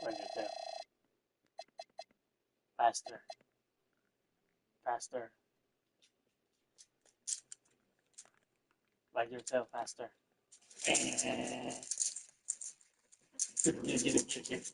Where's your tail? Faster. Faster. Wag your tail faster. Get.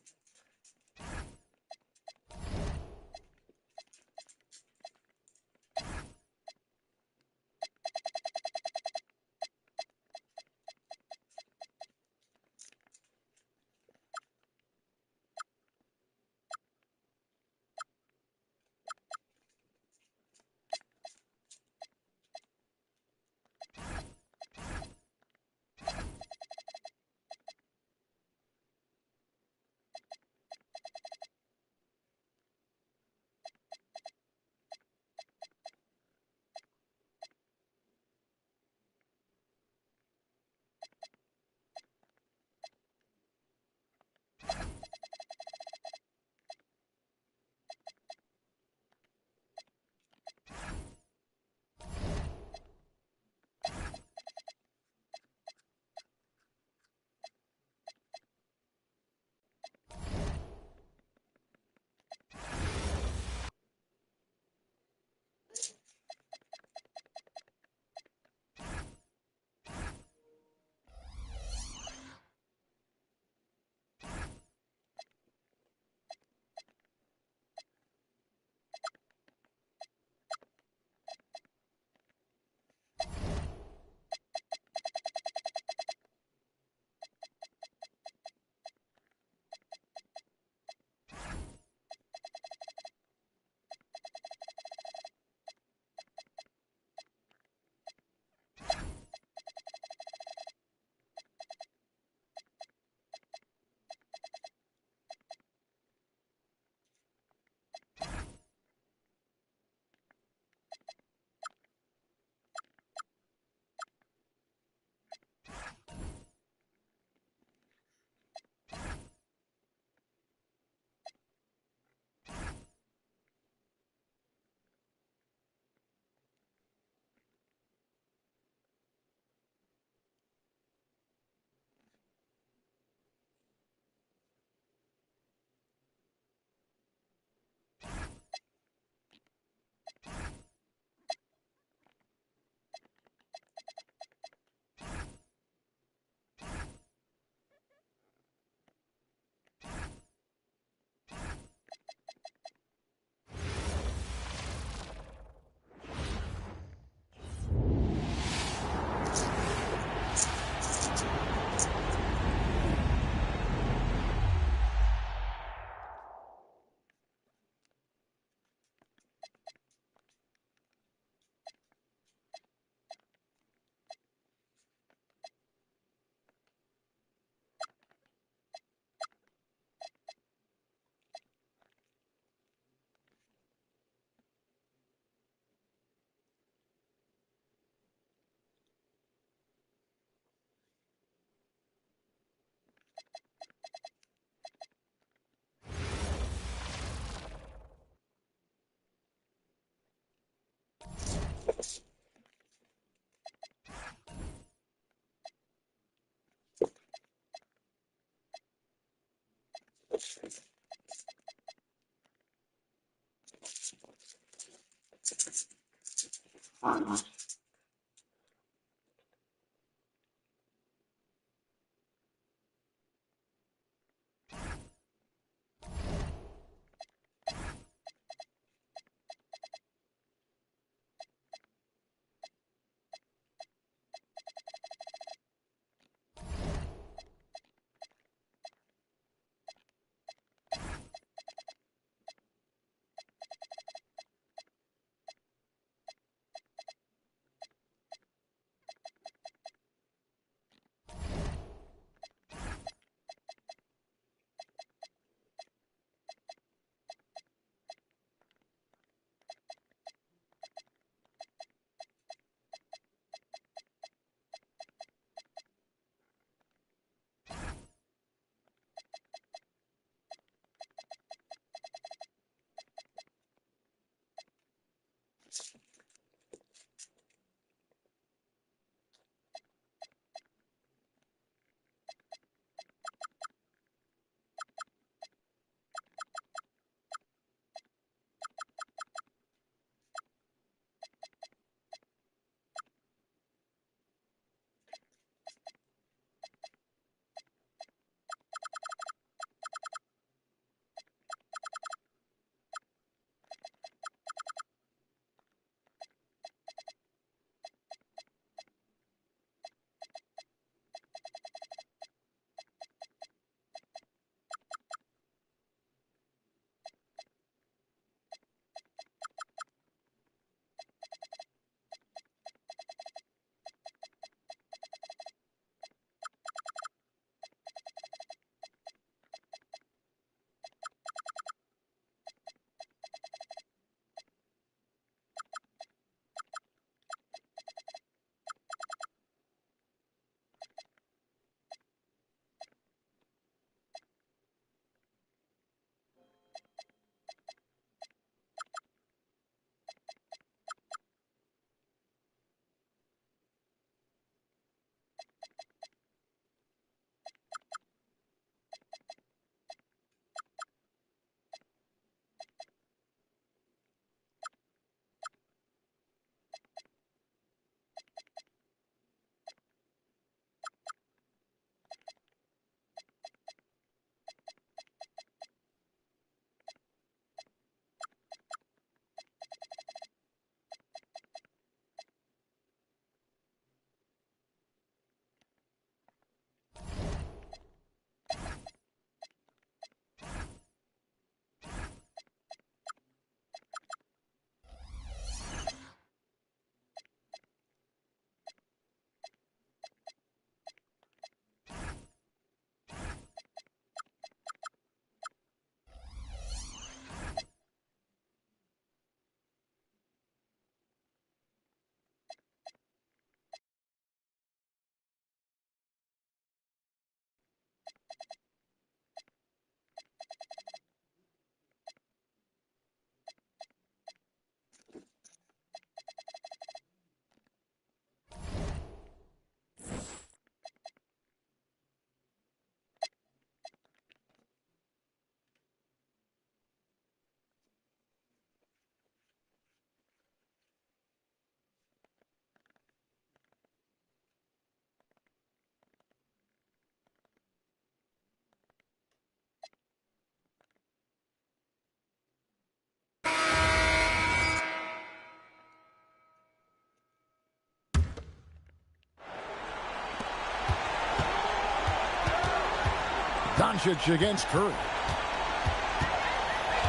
Doncic against Curry.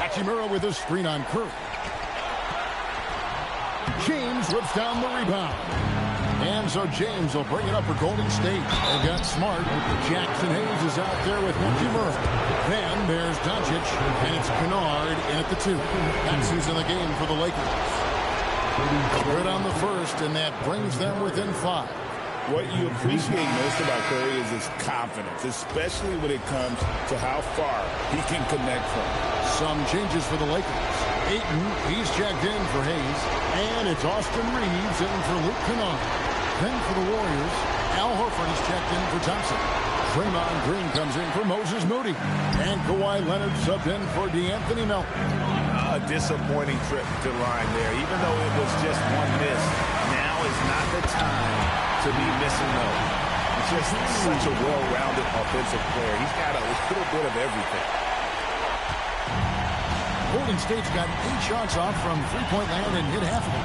Hachimura with a screen on Curry. James whips down the rebound. And so James will bring it up for Golden State. They've got Smart. Jackson Hayes is out there with Hachimura. Then there's Doncic, and it's Kennard in at the 2. That's who's in the game for the Lakers. Good on the first, and that brings them within 5. What you appreciate most about Curry is his confidence, especially when it comes to how far he can connect from. Some changes for the Lakers. Ayton, he's checked in for Hayes. And it's Austin Reeves in for Luke Kennard. Then for the Warriors, Al Horford is checked in for Thompson. Draymond Green comes in for Moses Moody. And Kawhi Leonard subbed in for DeAnthony Melton. A disappointing trip to line there. Even though it was just one miss, now is not the time to be missing those. He's just such a well-rounded offensive player. He's got a little bit of everything. Golden State's got 8 shots off from three-point land and hit half of them.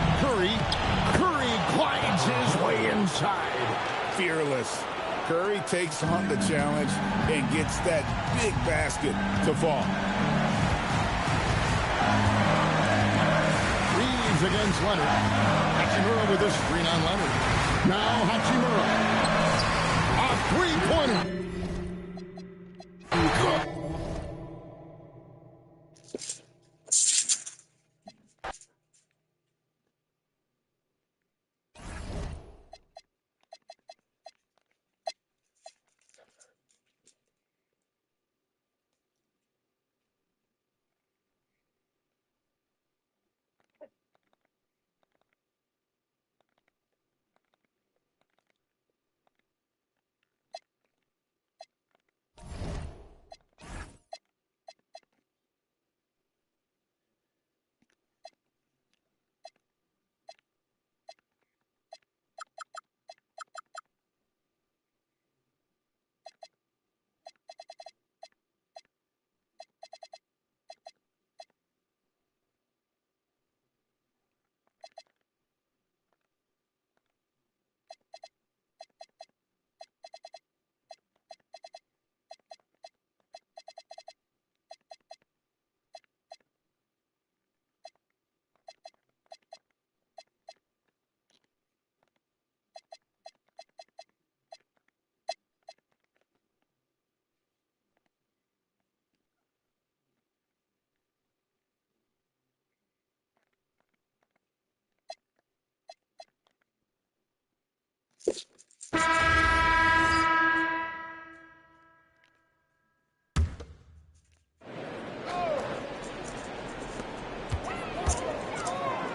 Curry glides his way inside. Fearless. Curry takes on the challenge and gets that big basket to fall. Reeves against Leonard. Hachimura with a screen on Leonard. Now Hachimura. A three-pointer.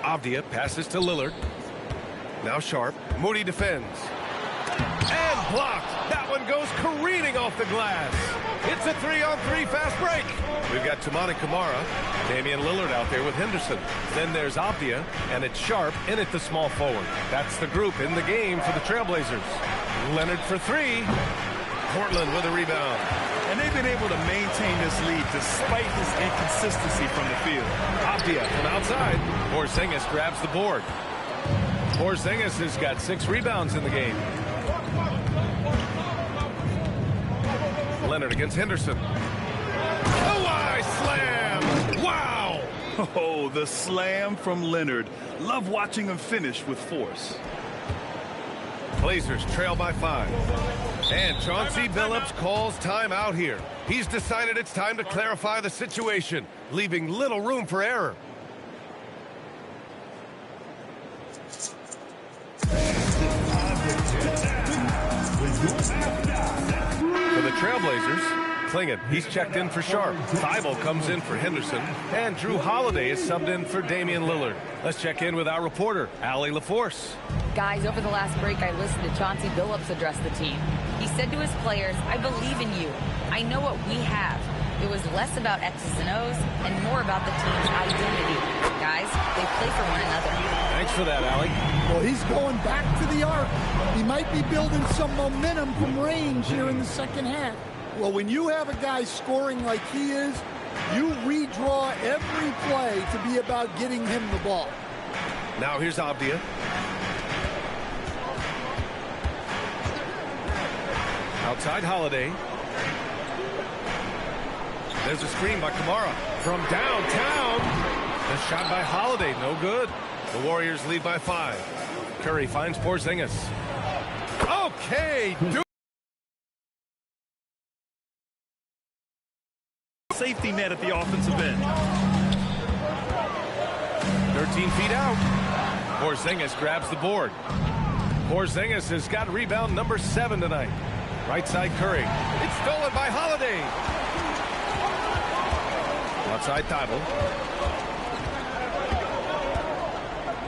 Avdia passes to Lillard. Now Sharp. Moody defends. And blocked. That one goes careening off the glass. It's a 3-on-3 fast break. We've got Toumani Camara, Damian Lillard out there with Henderson. Then there's Avdia, and it's Sharp in at the small forward. That's the group in the game for the Trailblazers. Leonard for 3. Portland with a rebound. And they've been able to maintain this lead despite his inconsistency from the field. Avdia from outside. Porzingis grabs the board. Porzingis has got 6 rebounds in the game. Leonard against Henderson. Kawhi slam! Wow! Oh, the slam from Leonard. Love watching him finish with force. Blazers trail by 5. And Chauncey Billups calls timeout here. He's decided it's time to clarify the situation, leaving little room for error. For the Trailblazers, Klingon, he's checked in for Sharp. Thibault comes in for Henderson. And Drew Holiday is subbed in for Damian Lillard. Let's check in with our reporter, Allie LaForce. Guys, over the last break, I listened to Chauncey Billups address the team. He said to his players, I believe in you. I know what we have. It was less about X's and O's and more about the team's identity. Guys, they play for one another. Thanks for that, Allie. Well, he's going back to the arc. He might be building some momentum from range here in the second half. Well, when you have a guy scoring like he is, you redraw every play to be about getting him the ball. Now here's Avdia. Outside Holiday. There's a screen by Kamara from downtown. The shot by Holiday, no good. The Warriors lead by 5. Curry finds Porzingis. Okay. Safety net at the offensive end. 13 feet out. Porzingis grabs the board. Porzingis has got rebound number 7 tonight. Right side Curry. It's stolen by Holiday. Outside Thibault.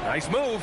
Nice move.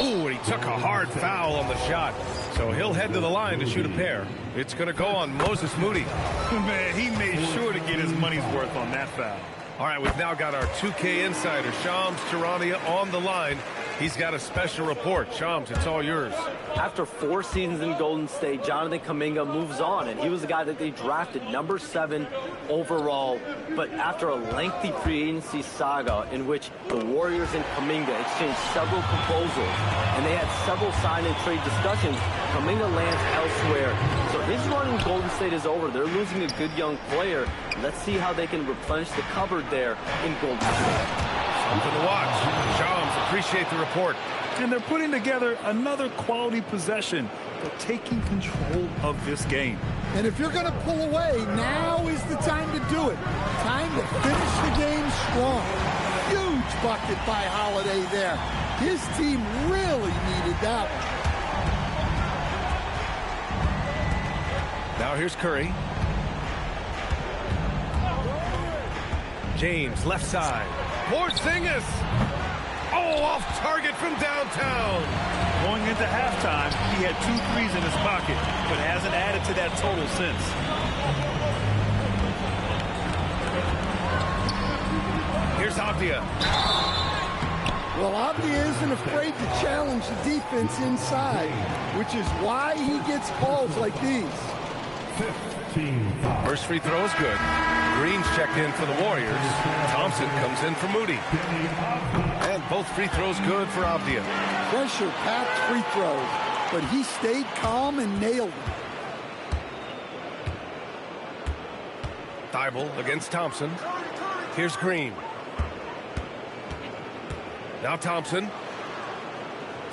Ooh, and he took a hard foul on the shot. So he'll head to the line to shoot a pair. It's going to go on Moses Moody. Man, he made sure to get his money's worth on that foul. All right, we've now got our 2K insider, Shams Charania, on the line. He's got a special report. Shams, it's all yours. After 4 seasons in Golden State, Jonathan Kuminga moves on, and he was the guy that they drafted number 7 overall. But after a lengthy free agency saga in which the Warriors and Kuminga exchanged several proposals, and they had several sign and trade discussions, Kuminga lands elsewhere. So his run in Golden State is over. They're losing a good young player. Let's see how they can replenish the cupboard there in Golden State. Something to watch. Shams, appreciate the report. And they're putting together another quality possession. They're taking control of this game. And if you're going to pull away, now is the time to do it. Time to finish the game strong. Huge bucket by Holiday there. His team really needed that one. Now here's Curry. James, left side. Porzingis. Oh, off target from downtown. Going into halftime, he had 2 threes in his pocket, but hasn't added to that total since. Here's Avdia. Well, Avdia isn't afraid to challenge the defense inside, which is why he gets calls like these. First free throw is good. Green's checked in for the Warriors. Thompson comes in for Moody. And both free throws good for Avdia. Pressure-packed free throws, but he stayed calm and nailed them. Thibault against Thompson. Here's Green. Now Thompson.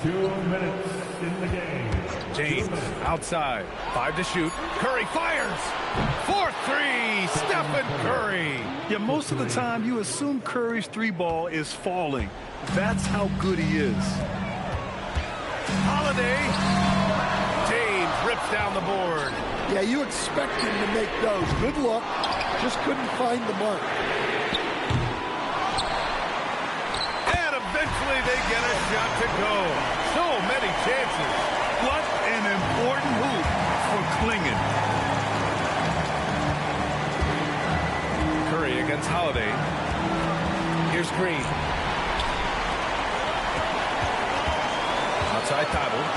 2 minutes in the game. James outside. 5 to shoot. Curry fires. 4-3. Stephen Curry. Yeah, most of the time you assume Curry's 3-ball is falling. That's how good he is. Holiday. James rips down the board. Yeah, you expect him to make those. Good luck. Just couldn't find the mark. And eventually they get a shot to go. So many chances. What an important hoop for Klingon. Curry against Holiday. Here's Green. Outside Thibault.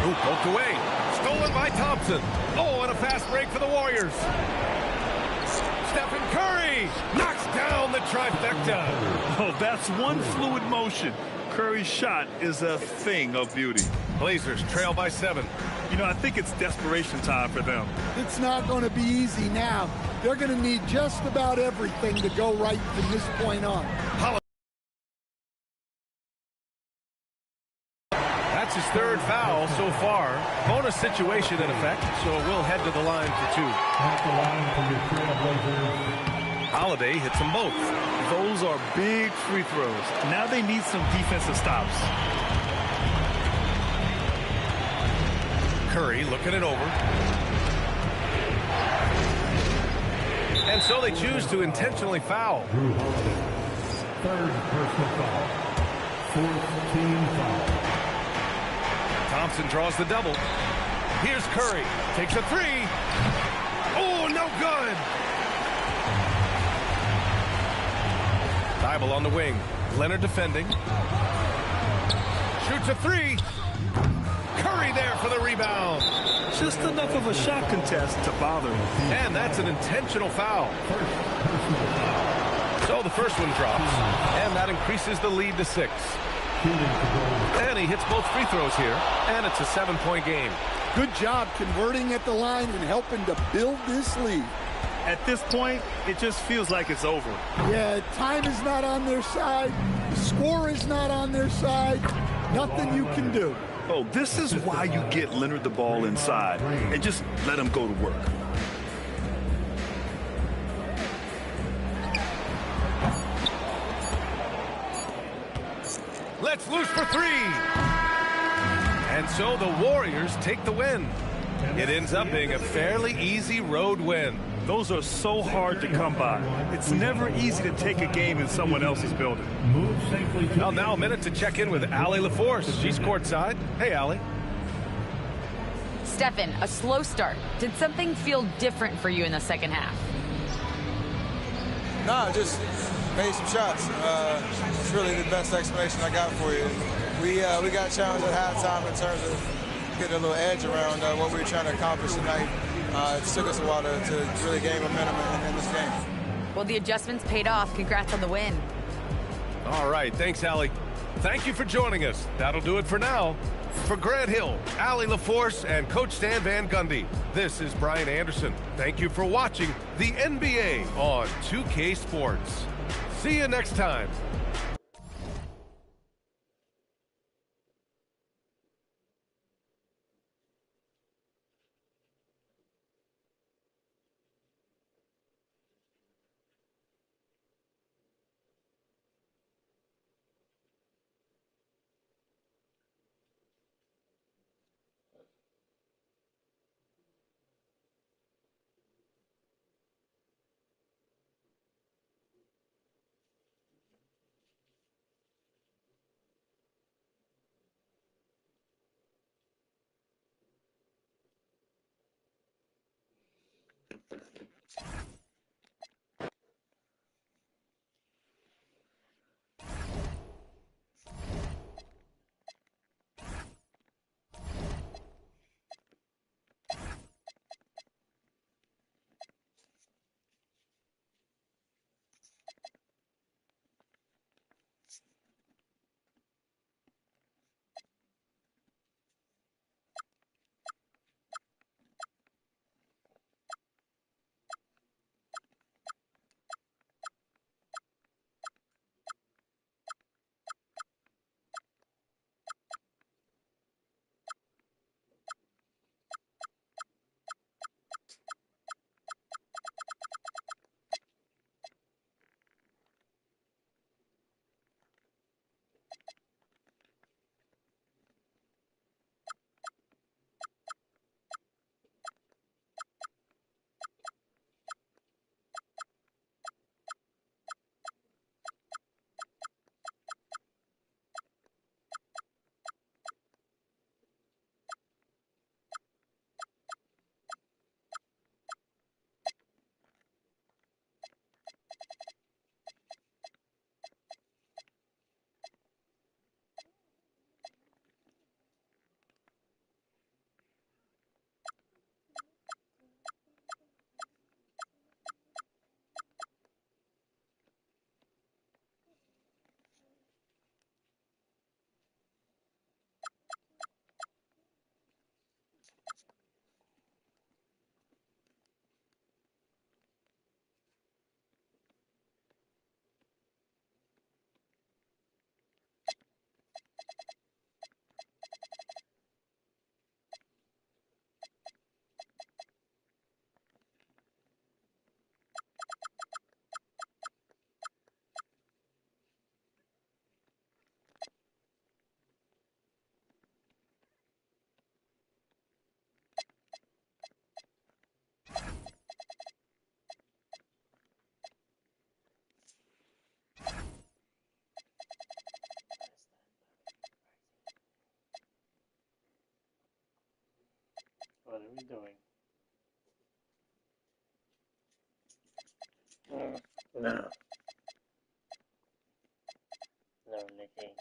Ooh, poked away. Stolen by Thompson. Oh, and a fast break for the Warriors. Stephen Curry knocks down the trifecta. Oh, that's one fluid motion. Curry's shot is a thing of beauty. Blazers trail by 7. You know, I think it's desperation time for them. It's not going to be easy now. They're going to need just about everything to go right from this point on. That's his 3rd foul so far. Bonus situation in effect, so we'll head to the line for 2. At the line for your Trailblazers. Holiday hits them both. Those are big free throws. Now they need some defensive stops. Curry looking it over. And so they choose to intentionally foul. Drew Holiday. 3rd personal foul. 4th team foul. Thompson draws the double. Here's Curry. Takes a 3. Oh, no good. Thibault on the wing. Leonard defending. Shoots a 3. Curry there for the rebound. Just enough of a shot contest to bother him. And that's an intentional foul. So the first one drops. And that increases the lead to 6. And he hits both free throws here. And it's a 7-point game. Good job converting at the line and helping to build this lead. At this point, it just feels like it's over. Yeah, time is not on their side. The score is not on their side. Nothing you can do. Oh, this is why you get Leonard the ball inside and just let him go to work. Let's loose for three. And so the Warriors take the win. It ends up being a fairly easy road win. Those are so hard to come by. It's never easy to take a game in someone else's building. Move safely to Well, now a minute to check in with Allie LaForce. She's courtside. Hey, Allie. Stefan, a slow start. Did something feel different for you in the second half? No, just made some shots. It's really the best explanation I got for you. We got challenged at halftime in terms of getting a little edge around what we were trying to accomplish tonight. It took us a while to really gain momentum in this game. Well, the adjustments paid off. Congrats on the win. All right, thanks, Allie. Thank you for joining us. That'll do it for now. For Grant Hill, Allie LaForce, and Coach Stan Van Gundy, this is Brian Anderson. Thank you for watching the NBA on 2K Sports. See you next time. What are we doing? No. No, Nikki.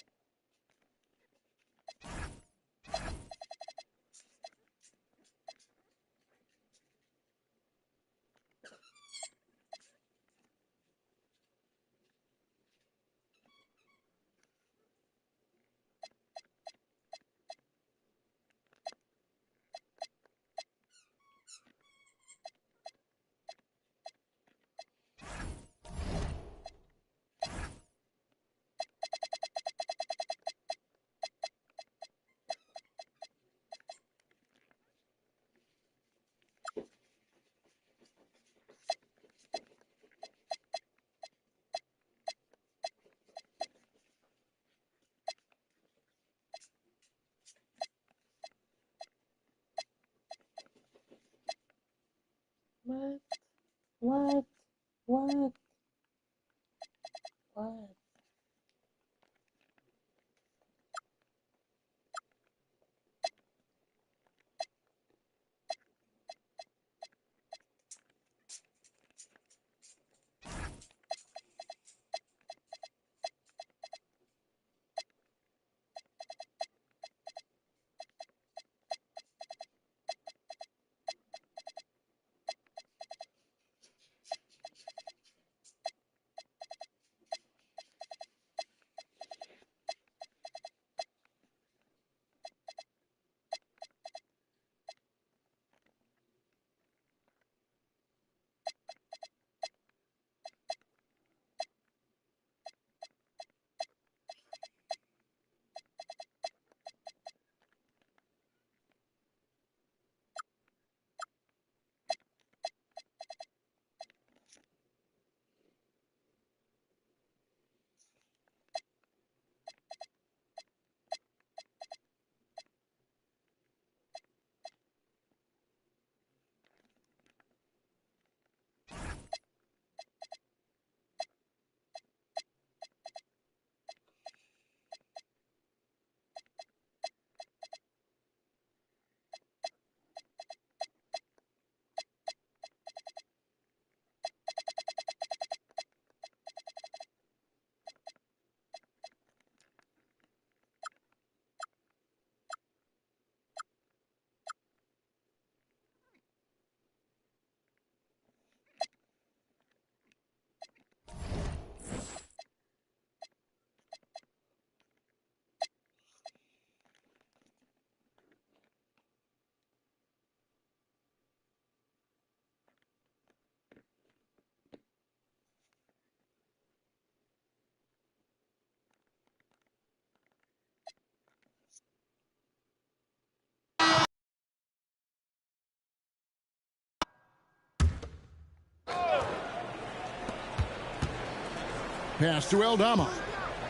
Pass to Aldama.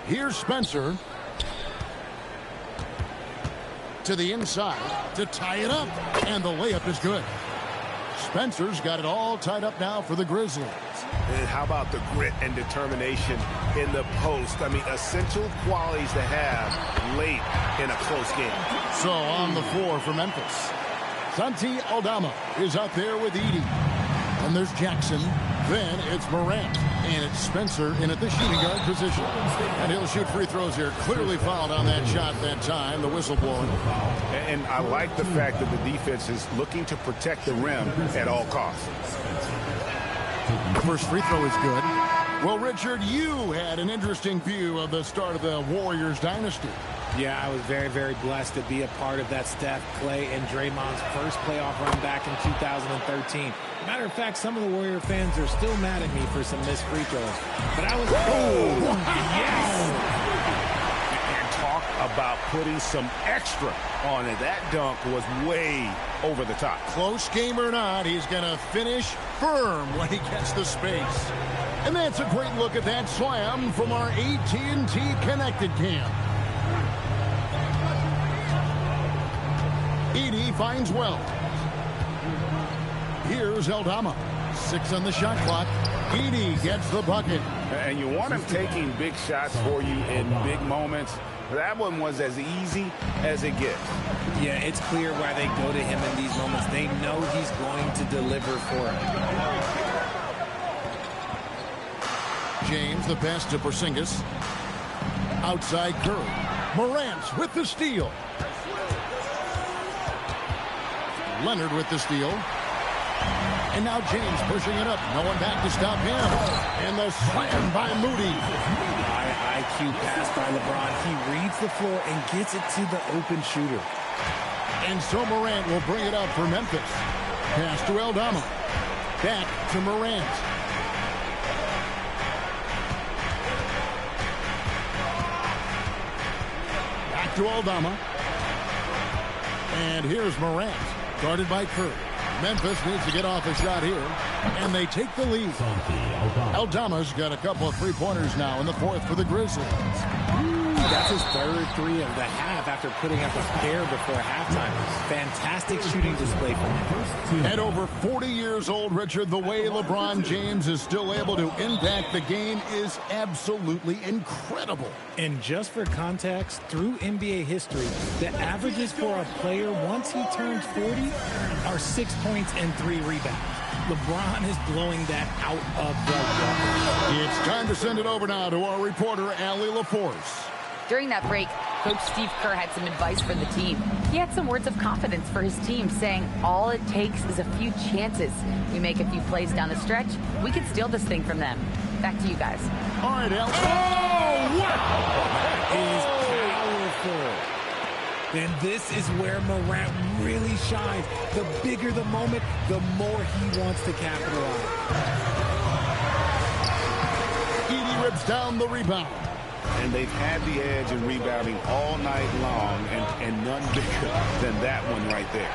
Here's Spencer. To the inside to tie it up. And the layup is good. Spencer's got it all tied up now for the Grizzlies. And how about the grit and determination in the post? I mean, essential qualities to have late in a close game. So on the floor for Memphis, Santi Aldama is out there with Edey. And there's Jackson. Then it's Morant. And it's Spencer in at the shooting guard position. And he'll shoot free throws here. Clearly fouled on that shot that time. The whistle blowing. And I like the fact that the defense is looking to protect the rim at all costs. The first free throw is good. Well, Richard, you had an interesting view of the start of the Warriors dynasty. Yeah, I was very, very blessed to be a part of that Steph, Clay, and Draymond's first playoff run back in 2013. Matter of fact, some of the Warrior fans are still mad at me for some missed free throws. But I was... Oh, yes! And talk about putting some extra on it. That dunk was way over the top. Close game or not, he's going to finish firm when he gets the space. And that's a great look at that slam from our AT&T Connected Cam. Edey finds Wells. Here's Aldama. 6 on the shot clock. Edey gets the bucket. And you want him taking big shots for you in big moments. That one was as easy as it gets. Yeah, it's clear why they go to him in these moments. They know he's going to deliver for them. James, the pass to Porzingis. Outside Curry. Morant with the steal. Leonard with the steal. And now James pushing it up. No one back to stop him. And the slam by Moody. High IQ pass by LeBron. He reads the floor and gets it to the open shooter. And so Morant will bring it up for Memphis. Pass to Aldama. Back to Morant. Back to Aldama. And here's Morant. Guarded by Curry. Memphis needs to get off a shot here. And they take the lead. Aldama's got a couple of three-pointers now in the fourth for the Grizzlies. That's his third three of the half after putting up a pair before halftime. Fantastic shooting display from him. At over 40 years old, Richard, the way LeBron James is still able to impact the game is absolutely incredible. And just for context, through NBA history, the averages for a player once he turns 40 are 6 points and 3 rebounds. LeBron is blowing that out of the water. It's time to send it over now to our reporter, Allie LaForce. During that break, Coach Steve Kerr had some advice for the team. He had some words of confidence for his team, saying all it takes is a few chances. We make a few plays down the stretch, we can steal this thing from them. Back to you guys. All right, Al. Oh, wow! That is powerful. And this is where Morant really shines. The bigger the moment, the more he wants to capitalize. Edey rips down the rebound. And they've had the edge in rebounding all night long, and none bigger than that one right there.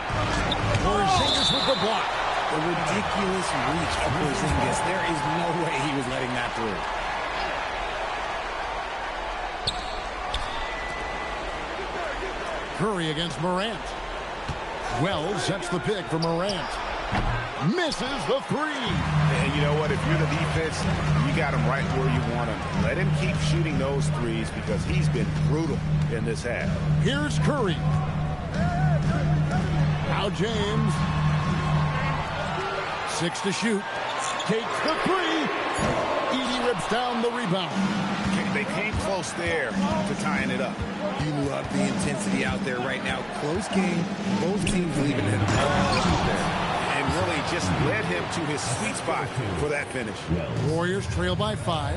Porzingis with the block. The ridiculous reach of Porzingis. There is no way he was letting that through. Curry against Morant. Wells sets the pick for Morant. Misses the three. And you know what? If you're the defense, you got him right where you want him. Let him keep shooting those threes because he's been brutal in this half. Here's Curry. Now James. 6 to shoot. Takes the three. Edey rips down the rebound. They came close there to tying it up. You love the intensity out there right now. Close game. Both teams leaving it all out there. And really just led him to his sweet spot for that finish. Warriors trail by 5.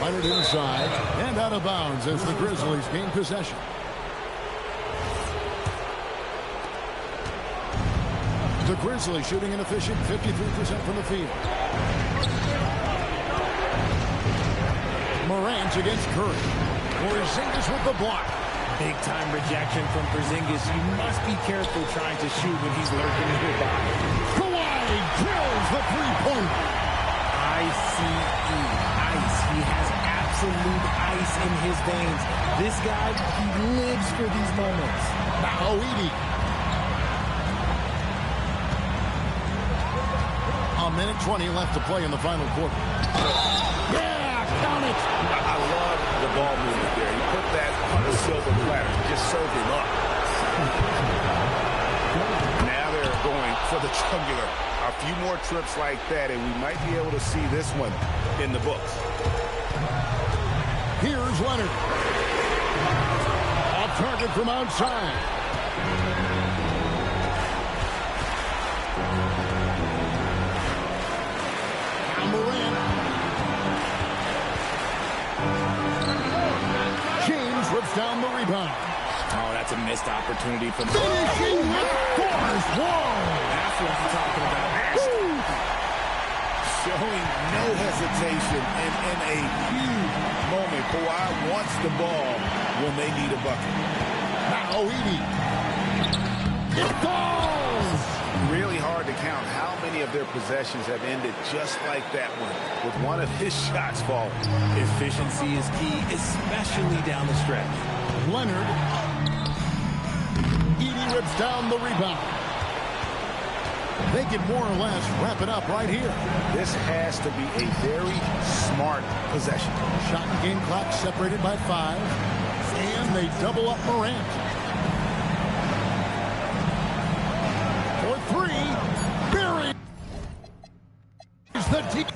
Leonard inside and out of bounds as the Grizzlies gain possession. The Grizzlies shooting an efficient 53% from the field. Morant against Curry. Porzingis with the block. Big-time rejection from Porzingis. You must be careful trying to shoot when he's lurking nearby. Kawhi Murray drills the three-pointer. ICE, ice. He has absolute ice in his veins. This guy, he lives for these moments. Now Edey. A minute 20 left to play in the final quarter. Yeah, count it. I love the ball movement there. He put that on a silver platter. Just served him up. Now they're going for the jugular. A few more trips like that, and we might be able to see this one in the books. Here's Leonard. Off target from outside. Now Morant. James rips down the rebound. Oh, that's a missed opportunity from Finishing with force. Whoa! That's what I'm talking about. Showing no hesitation and in a huge moment. Kawhi wants the ball when they need a bucket. Now Edey. It falls! Really hard to count how many of their possessions have ended just like that one, with one of his shots falling. Efficiency is key, especially down the stretch. Leonard. Edey rips down the rebound. They can more or less wrap it up right here. This has to be a very smart possession. Shot and game clock separated by 5. And they double up Morant. For 3. Buries the deep.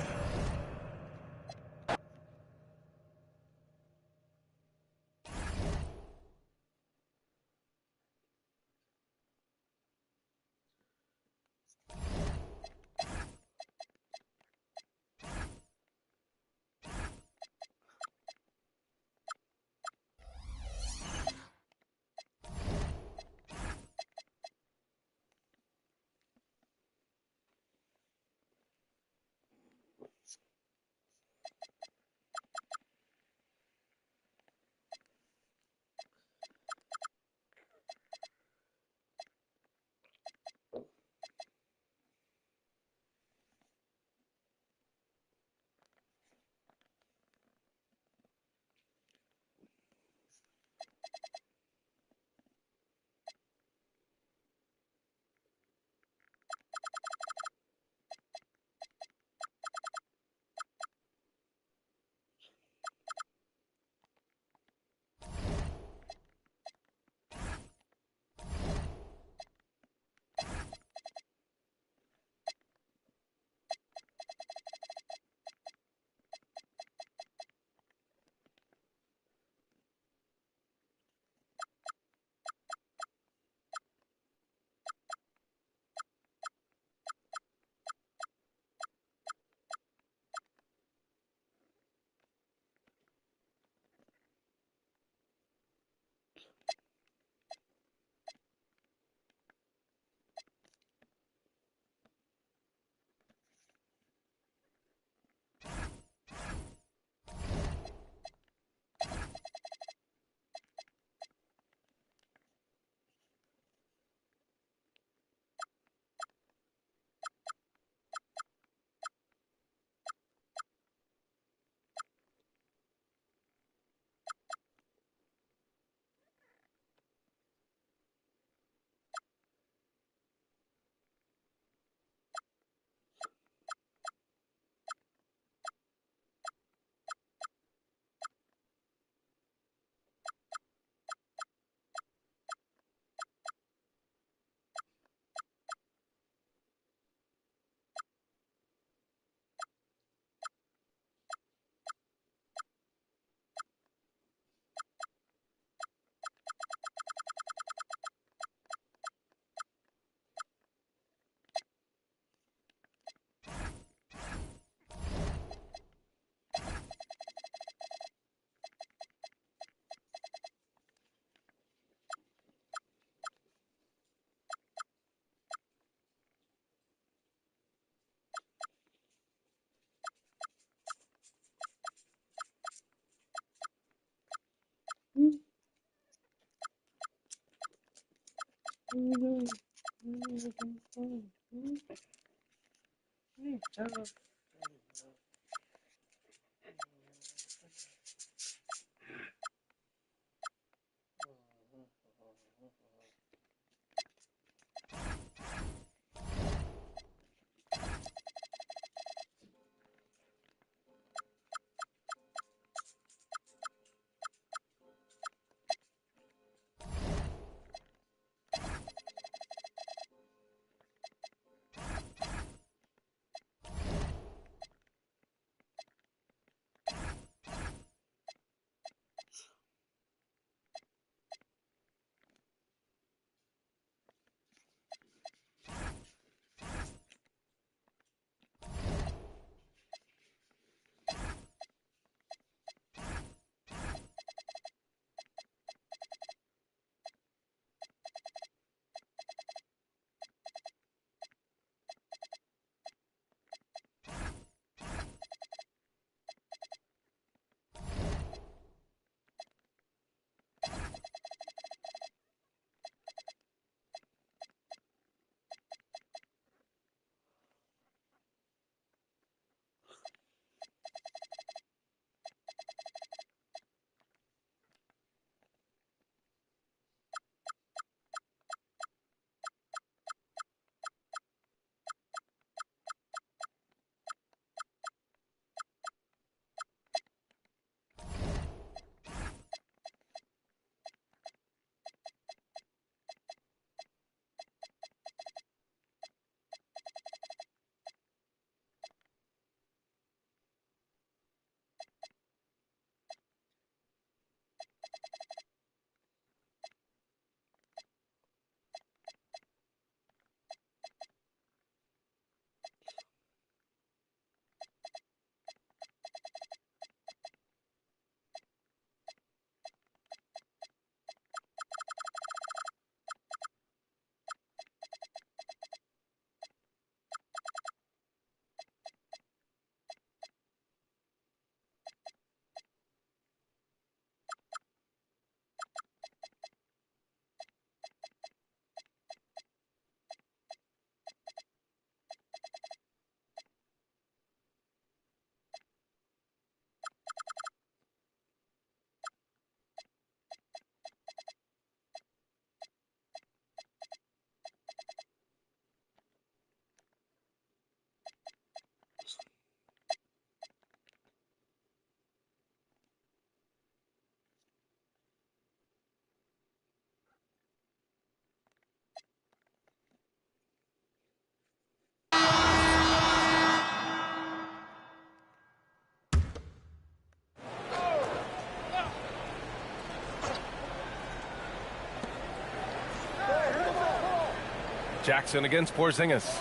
Jackson against Porzingis.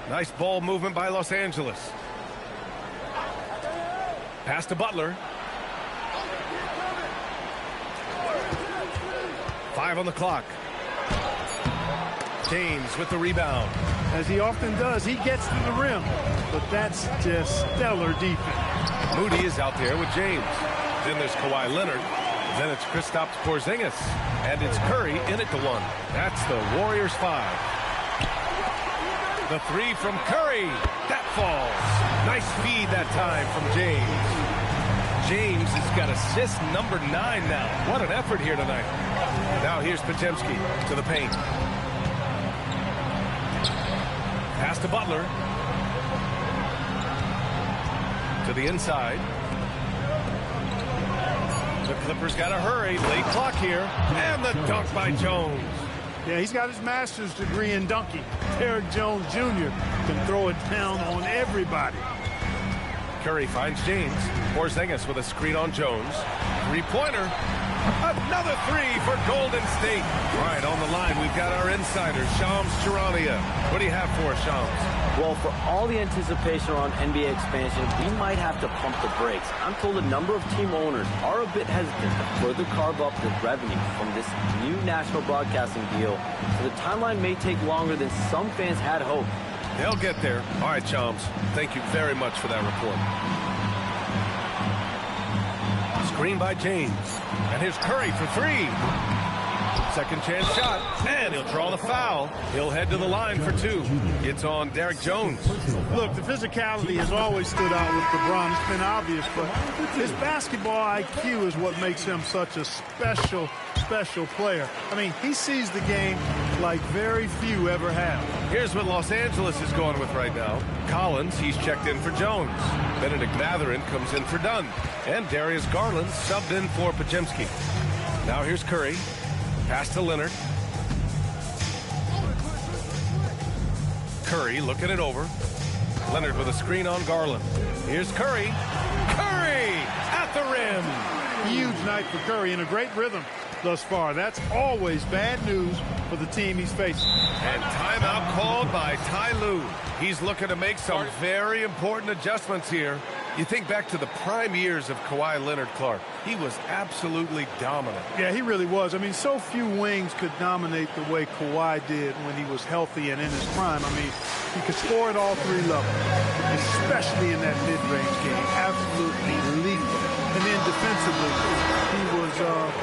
Nice ball movement by Los Angeles. Pass to Butler. 5 on the clock. James with the rebound. As he often does, he gets to the rim, but that's just stellar defense. Moody is out there with James. Then there's Kawhi Leonard. Then it's Kristaps Porzingis. And it's Curry in it to 1. That's the Warriors 5. The 3 from Curry. That falls. Nice feed that time from James. James has got assist number 9 now. What an effort here tonight. Now here's Podziemski to the paint. Pass to Butler. To the inside. The Clippers got to hurry. Late clock here. And the dunk by Jones. Yeah, he's got his master's degree in dunking. Derrick Jones Jr. can throw it down on everybody. Curry finds James. Porzingis with a screen on Jones. Three-pointer. Another 3 for Golden State. All right, on the line, we've got our insider, Shams Charania. What do you have for us, Shams? Well, for all the anticipation around NBA expansion, we might have to pump the brakes. I'm told a number of team owners are a bit hesitant to further carve up the revenue from this new national broadcasting deal, so the timeline may take longer than some fans had hoped. They'll get there. All right, Shams. Thank you very much for that report. Screen by James. And here's Curry for 3. Second chance shot, and he'll draw the foul. He'll head to the line for two. It's on Derek Jones. Look, the physicality has always stood out with Bron. It's been obvious, but his basketball IQ is what makes him such a special player. I mean, he sees the game like very few ever have. Here's what Los Angeles is going with right now. Collins, he's checked in for Jones. Benedict Mathurin comes in for Dunn. And Darius Garland subbed in for Podziemski. Now here's Curry. Pass to Leonard. Curry looking it over. Leonard with a screen on Garland. Here's Curry. Curry at the rim. Huge night for Curry in a great rhythm thus far. That's always bad news for the team he's facing. And timeout called by Ty Lue. He's looking to make some very important adjustments here. You think back to the prime years of Kawhi Leonard, Clark. He was absolutely dominant. Yeah, he really was. I mean, so few wings could dominate the way Kawhi did when he was healthy and in his prime. I mean, he could score at all three levels, especially in that mid-range game. Absolutely lethal. And then defensively, he was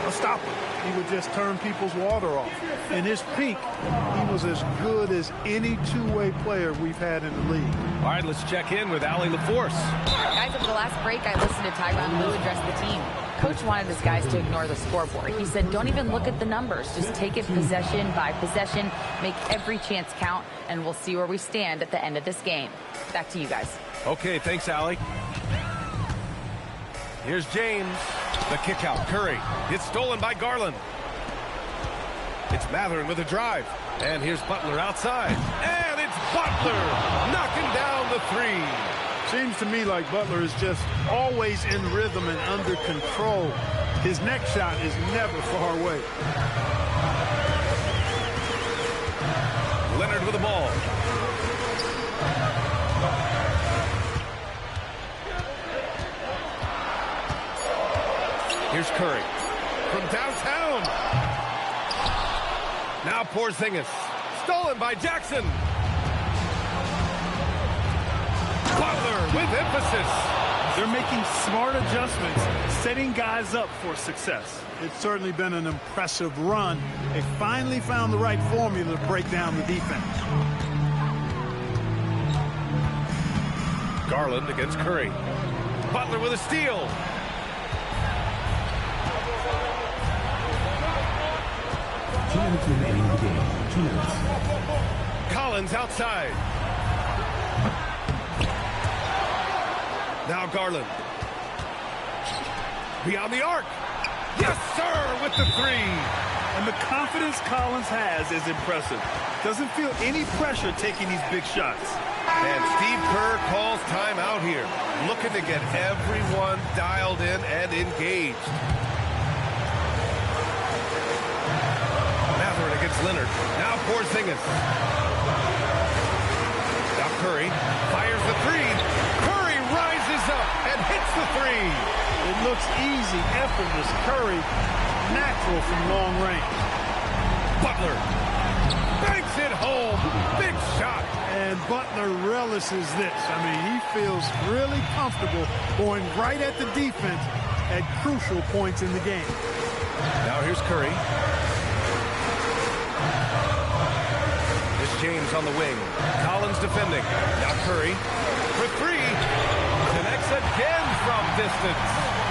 a stopper. He would just turn people's water off. In his peak, he was as good as any two-way player we've had in the league. All right, let's check in with Allie LaForce. Guys, over the last break, I listened to Tyronn Lue address the team. Coach wanted his guys to ignore the scoreboard. He said, don't even look at the numbers. Just take it possession by possession, make every chance count, and we'll see where we stand at the end of this game. Back to you guys. Okay, thanks, Allie. Here's James. The kick out. Curry. It's stolen by Garland. It's Mathurin with a drive. And here's Butler outside. And it's Butler knocking down the three. Seems to me like Butler is just always in rhythm and under control. His next shot is never far away. Leonard with the ball. Here's Curry from downtown. Now Porzingis. Stolen by Jackson. Butler with emphasis. They're making smart adjustments, setting guys up for success. It's certainly been an impressive run. They finally found the right formula to break down the defense. Garland against Curry. Butler with a steal. 2 minutes remaining in the game. 2 minutes. Collins outside. Now Garland. Beyond the arc. Yes, sir, with the three. And the confidence Collins has is impressive. Doesn't feel any pressure taking these big shots. And Steve Kerr calls timeout here. Looking to get everyone dialed in and engaged. Mathurin against Leonard. Now Porzingis. Now Curry fires the three. Curry rises up and hits the three. It looks easy, effortless. Curry, natural from long range. Butler banks it home. Big shot. And Butler relishes this. I mean, he feels really comfortable going right at the defense at crucial points in the game. Now here's Curry. It's James on the wing. Collins defending. Now Curry for three. Connects again from distance.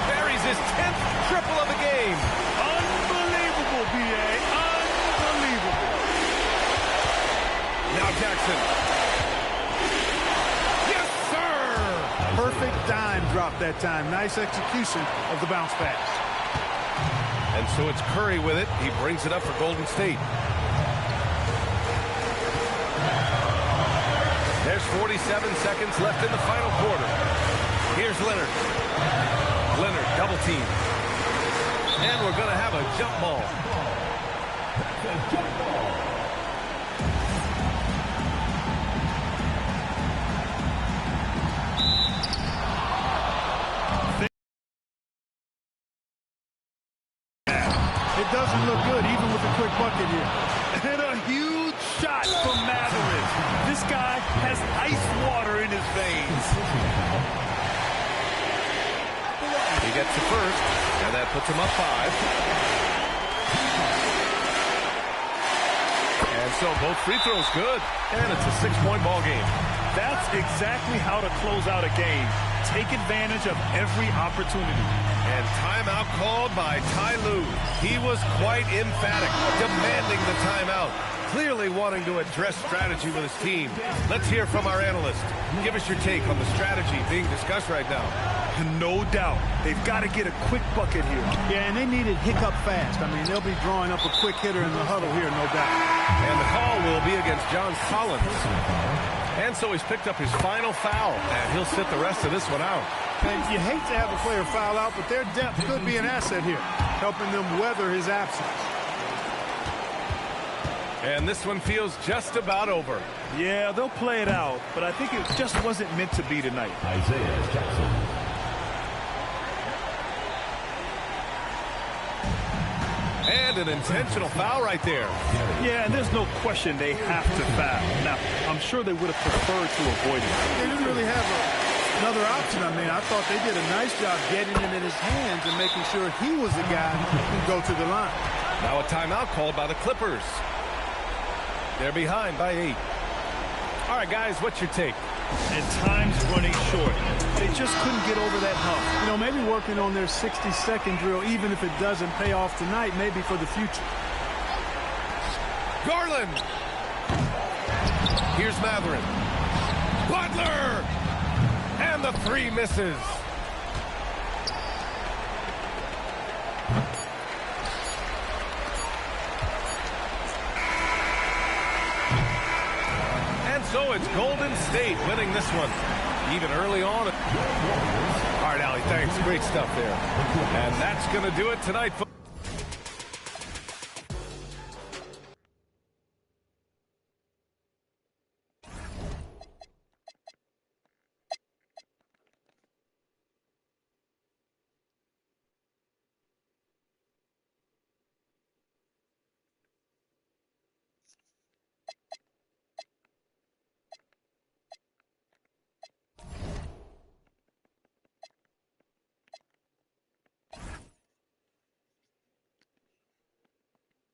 Buries his 10th triple of the game. Unbelievable, B.A. Unbelievable. Now Jackson. Yes, sir! Perfect dime drop that time. Nice execution of the bounce pass. And so it's Curry with it. He brings it up for Golden State. There's 47 seconds left in the final quarter. Here's Leonard. Leonard double team. And we're going to have a jump ball. It doesn't look good, even with a quick bucket here. And a huge shot from Mathurin. This guy has ice water in his veins. He gets the first, and that puts him up 5. And so both free throws good. And it's a 6-point ball game. That's exactly how to close out a game. Take advantage of every opportunity. And timeout called by Ty Lue. He was quite emphatic, demanding the timeout. Clearly wanting to address strategy with his team. Let's hear from our analyst. Give us your take on the strategy being discussed right now. No doubt. They've got to get a quick bucket here. Yeah, and they need it hiccup fast. I mean, they'll be drawing up a quick hitter in the huddle here, no doubt. And the call will be against John Collins. And so he's picked up his final foul, and he'll sit the rest of this one out. And you hate to have a player foul out, but their depth could be an asset here, helping them weather his absence. And this one feels just about over. Yeah, they'll play it out, but I think it just wasn't meant to be tonight. Isaiah Jackson. And an intentional foul right there. Yeah, and there's no question they have to foul. Now, I'm sure they would have preferred to avoid it. They didn't really have another option. I mean, I thought they did a nice job getting it in his hands and making sure he was the guy who could go to the line. Now a timeout called by the Clippers. They're behind by 8. All right, guys, what's your take? And time's running short. They just couldn't get over that hump. You know, maybe working on their 60-second drill, even if it doesn't pay off tonight, maybe for the future. Garland. Here's Matherin. Butler. And the 3 misses. So it's Golden State winning this one, even early on. All right, Allie, thanks. Great stuff there. And that's going to do it tonight.